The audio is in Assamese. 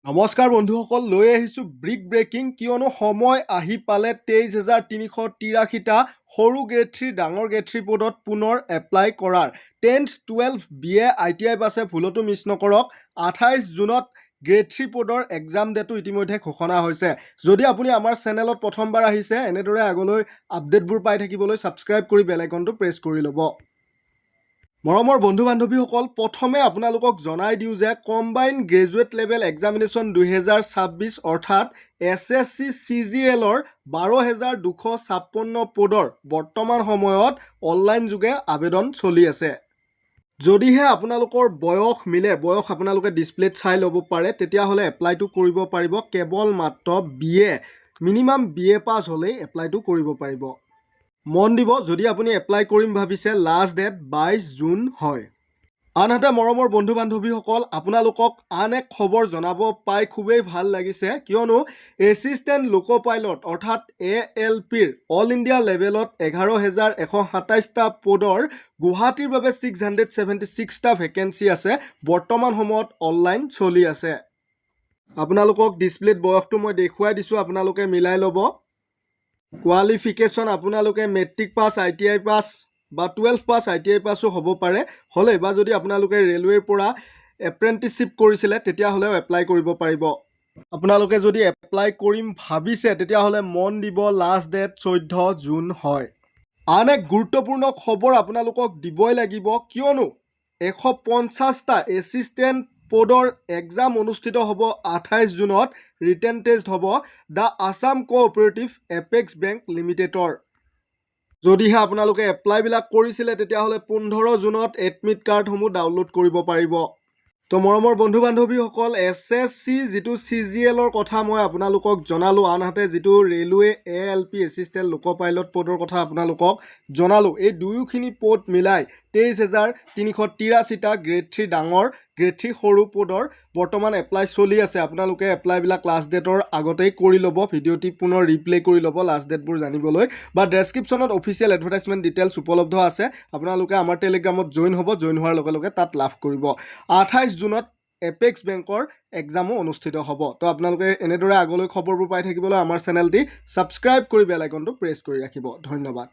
নমস্কাৰ বন্ধুসকল, লৈ আহিছোঁ ব্ৰিক ব্ৰেকিং। কিয়নো সময় আহি পালে 23,383টা সৰু গ্ৰেড 3 ডাঙৰ গ্ৰেড 3 পদত পুনৰ এপ্লাই কৰাৰ। 10th 12th BA ITI বাছে ভুলতো মিছ নকৰক। 28 জুনত গ্ৰেড 3 পদৰ এক্সাম ডেটো ইতিমধ্যে ঘোষণা হৈছে। যদি আপুনি আমাৰ চেনেলত প্ৰথমবাৰ আহিছে, এনেদৰে আগলৈ আপডেটবোৰ পাই থাকিবলৈ ছাবস্ক্ৰাইব কৰি বেল আইকনটো প্ৰেছ কৰি ল'ব। মৰমৰ বন্ধু বান্ধৱীসকল, প্ৰথমে আপোনালোকক জনাই দিওঁ যে কম্বাইন গ্ৰেজুৱেট লেভেল এক্সামিনেশ্যন 2026 অৰ্থাৎ SSC CGLৰ 12,256 পদৰ বৰ্তমান সময়ত অনলাইন যোগে আবেদন চলি আছে। যদিহে আপোনালোকৰ বয়স মিলে, বয়স আপোনালোকে ডিছপ্লেত চাই ল'ব পাৰে, তেতিয়াহ'লে এপ্লাইটো কৰিব পাৰিব। কেৱল মাত্ৰ BA মিনিমাম BA পাছ হ'লেই এপ্লাইটো কৰিব পাৰিব। মন দিব, যদি আপুনি এপ্লাই কৰিম ভাবিছে, লাষ্ট ডেট 22 জুন হয়। আনহাতে মৰমৰ বন্ধু বান্ধৱীসকল, আপোনালোকক আন এক খবৰ জনাব পাই খুবেই ভাল লাগিছে। কিয়নো এছিষ্টেণ্ট লোক' পাইলট অৰ্থাৎ ALPৰ অল ইণ্ডিয়া লেভেলত 11,127টা পদৰ গুৱাহাটীৰ বাবে 676টা ভেকেঞ্চি আছে। বৰ্তমান সময়ত অনলাইন চলি আছে। আপোনালোকক ডিছপ্লেত বয়সটো মই দেখুৱাই দিছোঁ, আপোনালোকে মিলাই ল'ব। কোৱালিফিকেশ্যন আপোনালোকে মেট্ৰিক পাছ, ITI পাছ বা 12 পাছ, ITI পাছো হ'ব পাৰে। হ'লে বা যদি আপোনালোকে ৰেলৱেৰ পৰা এপ্ৰেণ্টিছশ্বিপ কৰিছিলে, তেতিয়াহ'লেও এপ্লাই কৰিব পাৰিব। আপোনালোকে যদি এপ্লাই কৰিম ভাবিছে, তেতিয়াহ'লে মন দিব, লাষ্ট ডেট 14 জুন হয়। আন এক গুৰুত্বপূৰ্ণ খবৰ আপোনালোকক দিবই লাগিব, কিয়নো 150টা এছিষ্টেণ্ট পদৰ এক্সাম অনুষ্ঠিত হ'ব 28 জুনত। ৰিটেন টেষ্ট হ'ব the Assam cooperative apex bank লিমিটেডৰ। যদিহে আপোনালোকে এপ্লাইবিলাক কৰিছিলে, তেতিয়াহ'লে 15 জুনত এডমিট কাৰ্ডসমূহ ডাউনলোড কৰিব পাৰিব। তো মৰমৰ বন্ধু বান্ধৱীসকল, SSC যিটো CGLৰ কথা মই আপোনালোকক জনালোঁ, আনহাতে যিটো ৰেলৱে ALP এছিষ্টেণ্ট লোক' পাইলট পদৰ কথা আপোনালোকক জনালোঁ, এই দুয়োখিনি পদ মিলাই 23,383টা গ্ৰেড 3 ডাঙৰ, গ্ৰেড 3 সৰু পদৰ বৰ্তমান এপ্লাই চলি আছে। আপোনালোকে এপ্লাইবিলাক লাষ্ট ডেটৰ আগতেই কৰি ল'ব। ভিডিঅ'টি পুনৰ ৰিপ্লে কৰি ল'ব লাষ্ট ডেটবোৰ জানিবলৈ, বা ডেছক্ৰিপশ্যনত অফিচিয়েল এডভাৰটাইজমেণ্ট ডিটেইলছ উপলব্ধ আছে। আপোনালোকে আমাৰ টেলিগ্ৰামত জইন হ'ব, জইন হোৱাৰ লগে লগে তাত লাভ কৰিব। 28 জুনত এপেক্স বেংকৰ এক্সামো অনুষ্ঠিত হ'ব। তো আপোনালোকে এনেদৰে আগলৈ খবৰবোৰ পাই থাকিবলৈ আমাৰ চেনেলটি ছাবস্ক্ৰাইব কৰি বেল আইকনটো প্ৰেছ কৰি ৰাখিব। ধন্যবাদ।